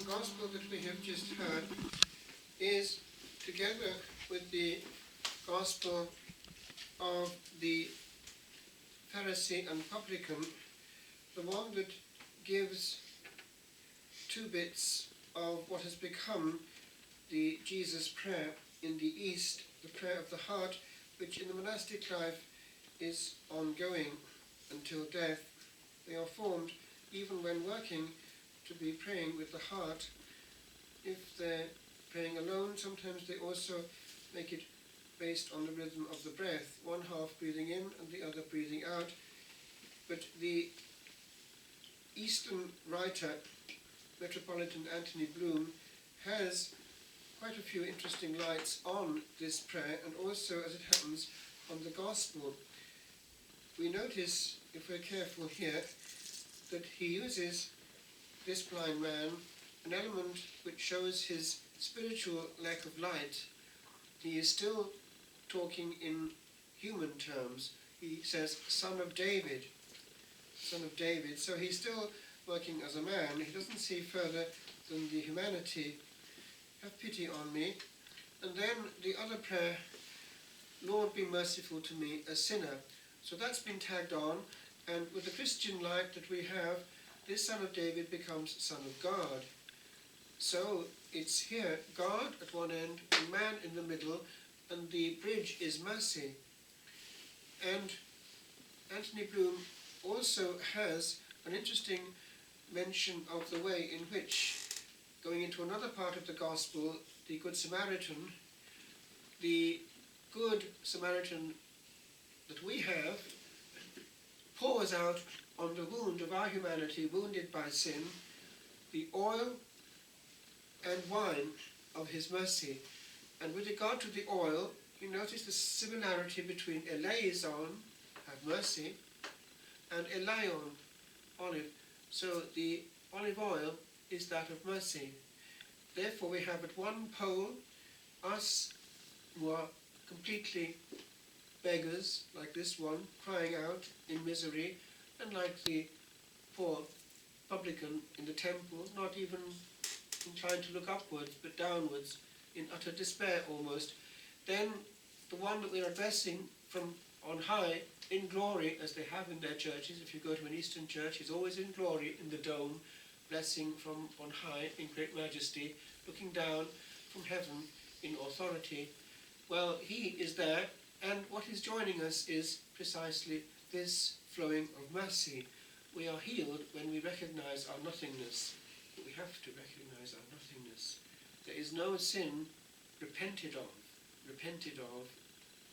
Gospel that we have just heard is, together with the Gospel of the Pharisee and Publican, the one that gives two bits of what has become the Jesus prayer in the East, the prayer of the heart, which in the monastic life is ongoing until death. They are formed even when working to be praying with the heart. If they're praying alone, sometimes they also make it based on the rhythm of the breath, one half breathing in and the other breathing out. But the Eastern writer, Metropolitan Anthony Bloom, has quite a few interesting lights on this prayer, and also, as it happens, on the Gospel. We notice, if we're careful here, that he uses this blind man, an element which shows his spiritual lack of light. He is still talking in human terms. He says, Son of David, Son of David. So he's still working as a man. He doesn't see further than the humanity. Have pity on me. And then the other prayer, Lord, be merciful to me, a sinner. So that's been tagged on, and with the Christian light that we have, this Son of David becomes Son of God. So it's here, God at one end, and man in the middle, and the bridge is mercy. And Anthony Bloom also has an interesting mention of the way in which, going into another part of the Gospel, the Good Samaritan, the Good Samaritan that we have, pours out on the wound of our humanity, wounded by sin, the oil and wine of his mercy. And with regard to the oil, you notice the similarity between eleison, have mercy, and elion, olive. So the olive oil is that of mercy. Therefore we have at one pole us who are completely beggars, like this one, crying out in misery, and like the poor publican in the temple, not even inclined to look upwards, but downwards, in utter despair almost. Then the one that we are addressing from on high, in glory, as they have in their churches. If you go to an Eastern church, he's always in glory in the dome, blessing from on high in great majesty, looking down from heaven in authority. Well, he is there, and what is joining us is precisely this flowing of mercy. We are healed when we recognize our nothingness. We have to recognize our nothingness. There is no sin repented of,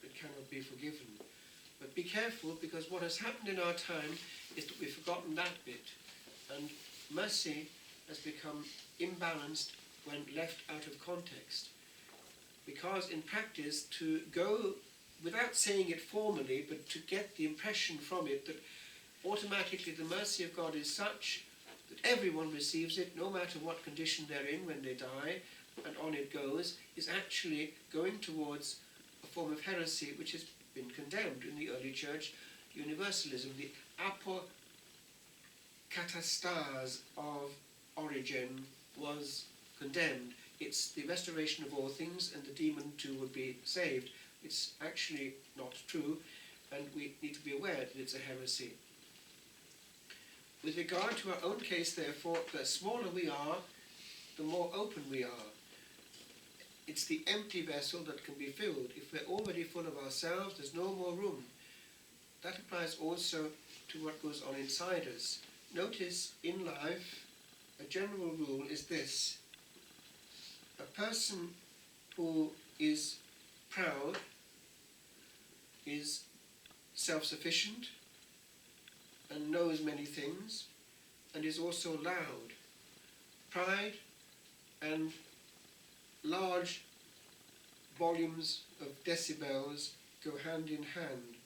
that cannot be forgiven. But be careful, because what has happened in our time is that we've forgotten that bit. And mercy has become imbalanced when left out of context. Because in practice, to go, without saying it formally, but to get the impression from it that automatically the mercy of God is such that everyone receives it, no matter what condition they're in when they die, and on it goes, is actually going towards a form of heresy which has been condemned in the early church, universalism, the apokatastase of Origen was condemned. It's the restoration of all things, and the demon too would be saved. It's actually not true, and we need to be aware that it's a heresy. With regard to our own case, therefore, the smaller we are, the more open we are. It's the empty vessel that can be filled. If we're already full of ourselves, there's no more room. That applies also to what goes on inside us. Notice, in life, a general rule is this. A person who is proud is self-sufficient and knows many things, and is also loud. Pride and large volumes of decibels go hand in hand.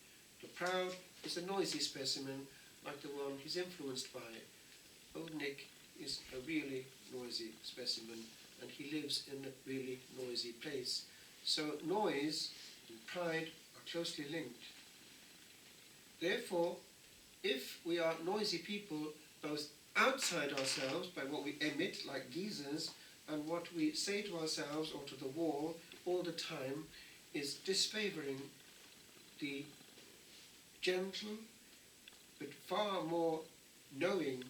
The proud is a noisy specimen, like the one he's influenced by. Old Nick is a really noisy specimen, and he lives in a really noisy place. So noise and pride are closely linked. Therefore, if we are noisy people, both outside ourselves by what we emit like geysers, and what we say to ourselves or to the wall all the time is disfavoring the gentle but far more knowing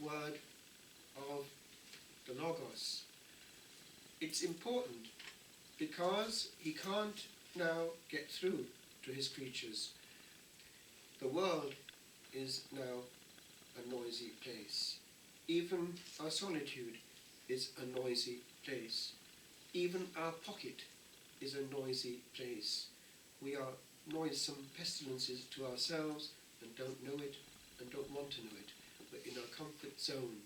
word of the Logos. It's important because he can't now get through to his creatures. The world is now a noisy place. Even our solitude is a noisy place. Even our pocket is a noisy place. We are noisome pestilences to ourselves and don't know it and don't want to know it. We're in our comfort zone.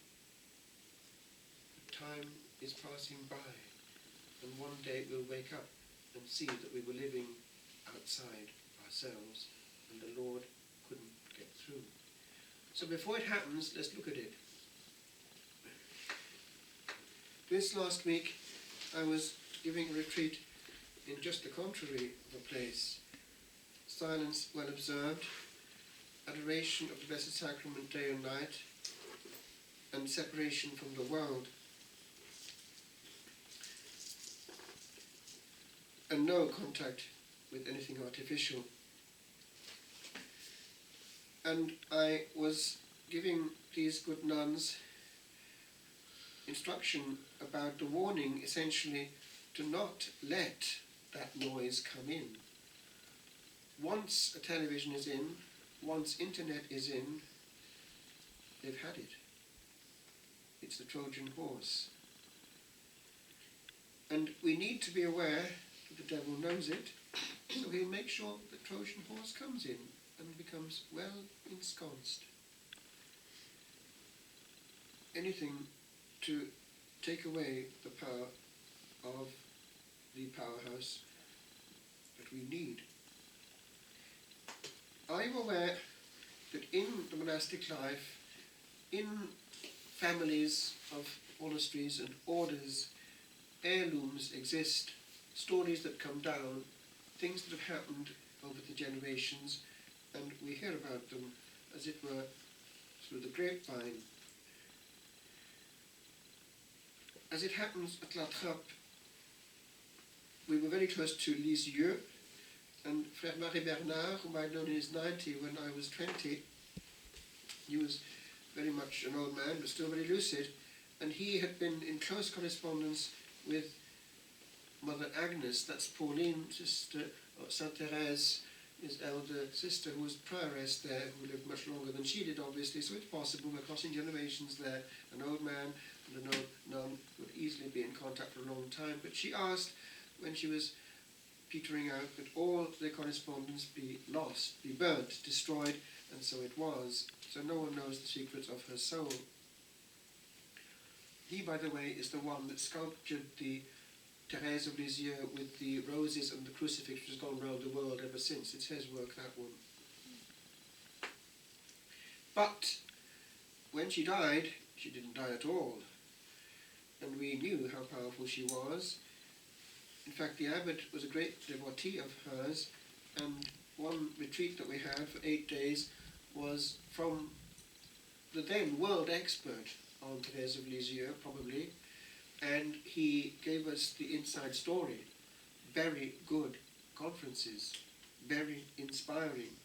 Time is passing by, and one day we'll wake up and see that we were living outside ourselves and the Lord couldn't get through. So before it happens, let's look at it. This last week I was giving a retreat in just the contrary of a place. Silence well observed, adoration of the Blessed Sacrament day and night, and separation from the world. And no contact with anything artificial. And I was giving these good nuns instruction about the warning, essentially, to not let that noise come in. Once a television is in, once internet is in, they've had it. It's the Trojan horse. And we need to be aware that the devil knows it, so he'll make sure the Trojan horse comes in and becomes well ensconced. Anything to take away the power of the powerhouse that we need. I'm aware that in the monastic life, in families of monasteries and orders, heirlooms exist, stories that come down, things that have happened over the generations, and we hear about them, as it were, through the grapevine. As it happens at La Trappe, we were very close to Lisieux, and Frère Marie Bernard, whom I'd known in his 90 when I was 20, he was very much an old man, but still very lucid, and he had been in close correspondence with Mother Agnes, that's Pauline, sister of Saint Therese, his elder sister, who was prioress there, who lived much longer than she did, obviously, so it's possible we're crossing generations there, an old man and an old nun would easily be in contact for a long time, but she asked, when she was petering out, that all their correspondence be lost, be burnt, destroyed, and so it was. So no one knows the secrets of her soul. He, by the way, is the one that sculptured the Thérèse of Lisieux with the roses and the crucifix, which has gone round the world ever since. It's his work, that one. But when she died, she didn't die at all. And we knew how powerful she was. In fact, the abbot was a great devotee of hers, and one retreat that we had for 8 days was from the then world expert on Thérèse of Lisieux, probably, and he gave us the inside story. Very good conferences, very inspiring.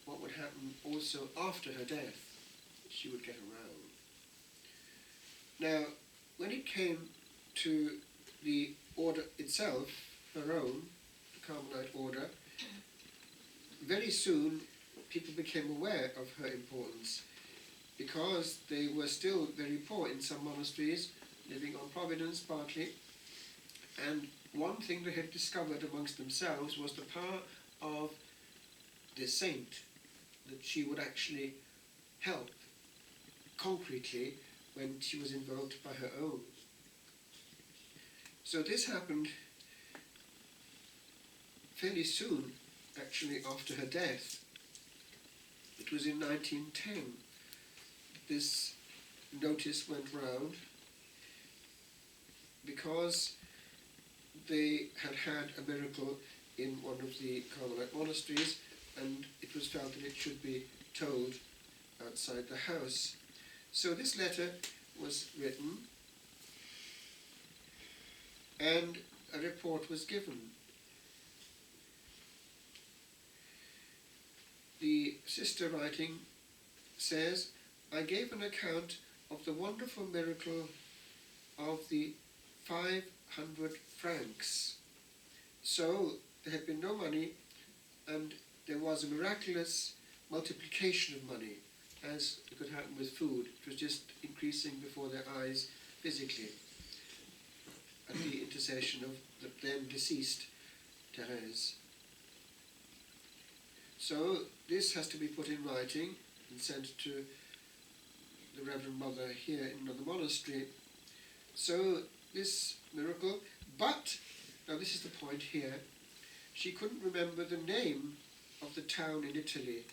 What would happen also after her death, she would get around. Now, when it came to the order itself, her own, the Carmelite order, very soon people became aware of her importance, because they were still very poor in some monasteries, living on providence partly, and one thing they had discovered amongst themselves was the power of the saint, that she would actually help concretely when she was invoked by her own. So this happened fairly soon, actually, after her death. It was in 1910. This notice went round because they had had a miracle in one of the Carmelite monasteries, and it was felt that it should be told outside the house. So this letter was written and a report was given. The sister writing says, I gave an account of the wonderful miracle of the 500 francs. So there had been no money, and there was a miraculous multiplication of money, as it could happen with food. It was just increasing before their eyes physically, at the intercession of the then deceased Therese. So this has to be put in writing and sent to the Reverend Mother here in the monastery. So this miracle, but, now this is the point here, she couldn't remember the name of the town in Italy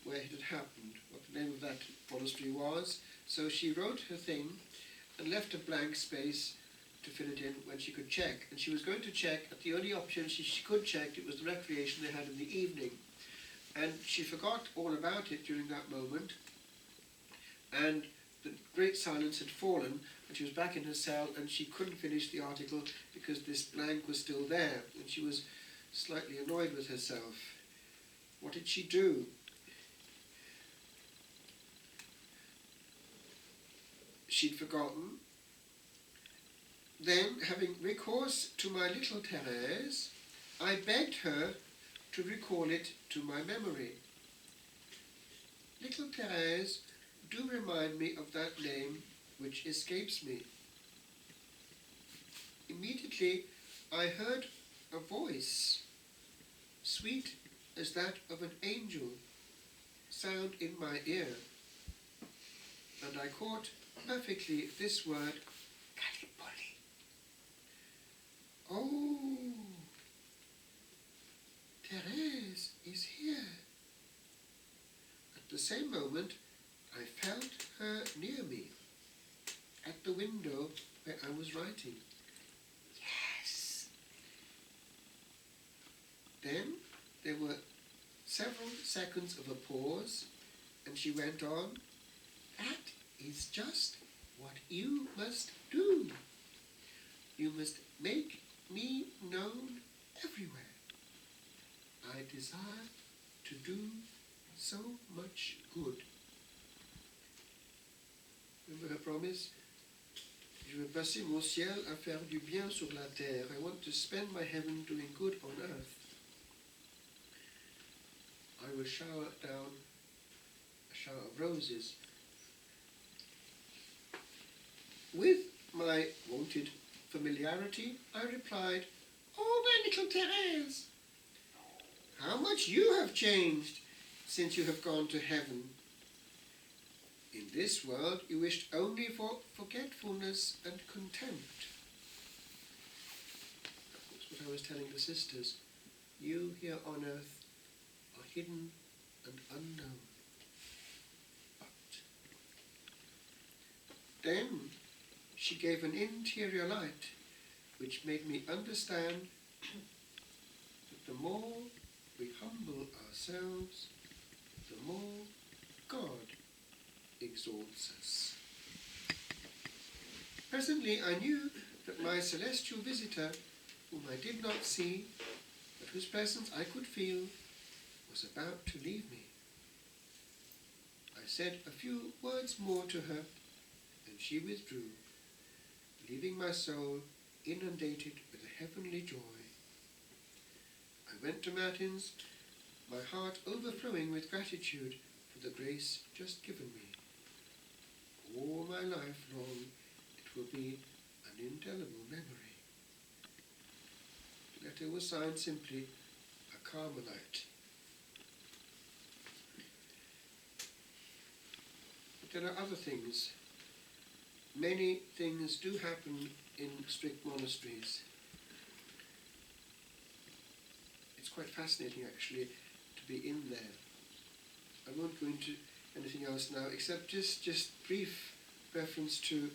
where it had happened, what the name of that monastery was. So she wrote her thing and left a blank space to fill it in when she could check. And she was going to check, at the only option she could check, it was the recreation they had in the evening. And she forgot all about it during that moment, and the great silence had fallen, and she was back in her cell, and she couldn't finish the article because this blank was still there, and she was slightly annoyed with herself. What did she do? She'd forgotten. Then, having recourse to my little Therese, I begged her to recall it to my memory. Little Therese, do remind me of that name which escapes me. Immediately I heard a voice, sweet as that of an angel, sound in my ear, and I caught perfectly this word, Gallipoli. Oh, Therese is here. At the same moment, I felt her near me, at the window where I was writing. Yes! Then there were several seconds of a pause, and she went on, that is just what you must do. You must make me known everywhere. I desire to do so much good. Remember her promise? Je veux passer mon ciel à faire du bien sur la terre. I want to spend my heaven doing good on earth. I will shower down a shower of roses. With my wonted familiarity, I replied, oh, my little Therese, how much you have changed since you have gone to heaven. In this world you wished only for forgetfulness and contempt. That's what I was telling the sisters. You here on earth are hidden and unknown. But then she gave an interior light which made me understand that the more we humble ourselves, the more God exalts us. Presently I knew that my celestial visitor, whom I did not see, but whose presence I could feel, was about to leave me. I said a few words more to her, and she withdrew, leaving my soul inundated with a heavenly joy. I went to Matins, my heart overflowing with gratitude for the grace just given me. All my life long it will be an indelible memory. The letter was signed simply, a Carmelite. But there are other things. Many things do happen in strict monasteries. It's quite fascinating actually to be in there. I won't go into anything else now except just brief reference to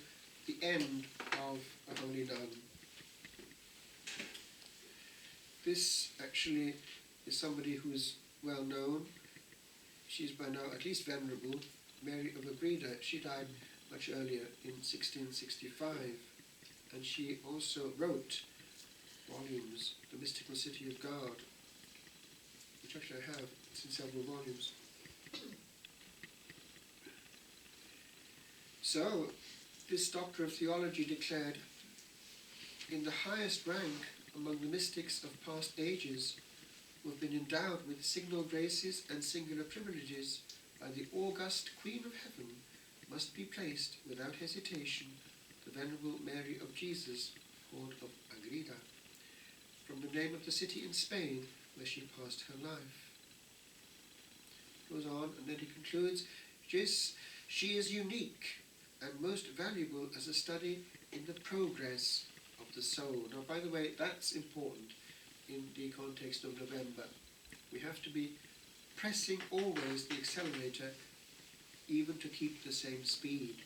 the end of A Holy Nun. This actually is somebody who is well known. She's by now at least venerable, Mary of Agreda. She died much earlier in 1665, and she also wrote volumes, The Mystical City of God, which actually I have. It's in several volumes. So, this Doctor of Theology declared, in the highest rank among the mystics of past ages, who have been endowed with signal graces and singular privileges by the august Queen of Heaven, must be placed, without hesitation, the Venerable Mary of Jesus, Lord of Agreda, from the name of the city in Spain where she passed her life. Goes on, and then he concludes, she is unique and most valuable as a study in the progress of the soul. Now, by the way, that's important in the context of November. We have to be pressing always the accelerator, even to keep the same speed.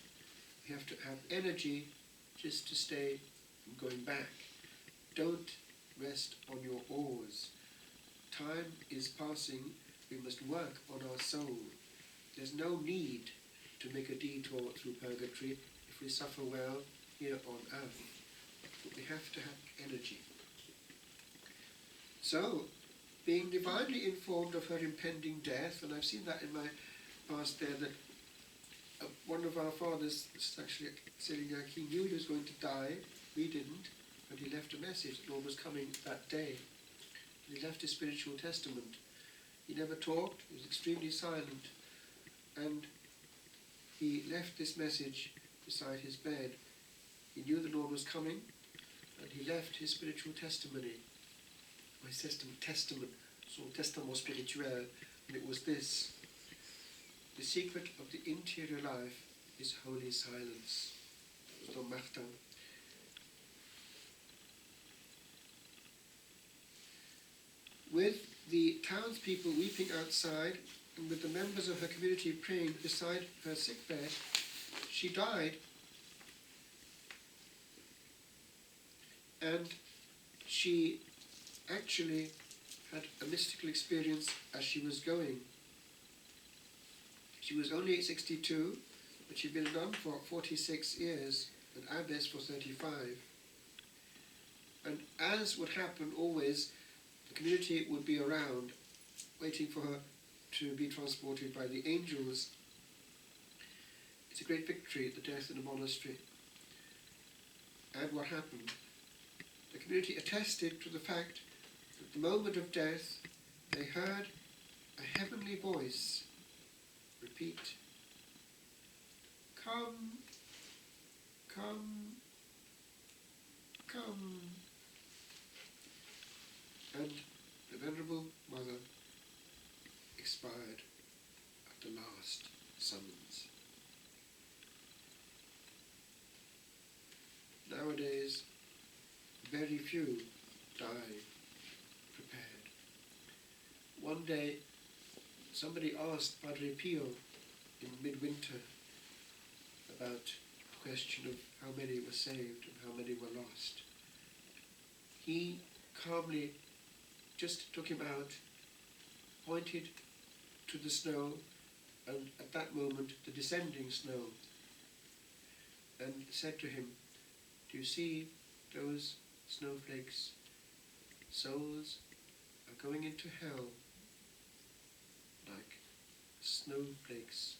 We have to have energy just to stay from going back. Don't rest on your oars. Time is passing. We must work on our soul. There's no need to make a detour through purgatory if we suffer well here on earth. But we have to have energy. So, being divinely informed of her impending death, and I've seen that in my past there, that one of our fathers, actually sitting there, he knew he was going to die, we didn't, and he left a message that Lord was coming that day. And he left his spiritual testament. He never talked, he was extremely silent, and he left this message beside his bed. He knew the Lord was coming, and he left his spiritual testimony, or his testament, son testament spirituel, and it was this: the secret of the interior life is holy silence. It was Don Martin. With the townspeople weeping outside, and with the members of her community praying beside her sickbed, she died, and she actually had a mystical experience as she was going. She was only 62, but she'd been a nun for 46 years, and abbess for 35. And as would happen always, the community would be around, waiting for her to be transported by the angels. It's a great victory, the death in a monastery. And what happened? The community attested to the fact that at the moment of death, they heard a heavenly voice repeat, "Come, come, come." And the Venerable Mother expired at the last summons. Nowadays, very few die prepared. One day, somebody asked Padre Pio in midwinter about the question of how many were saved and how many were lost. He calmly just took him out, pointed to the snow, and at that moment the descending snow, and said to him, "Do you see those snowflakes? Souls are going into hell like snowflakes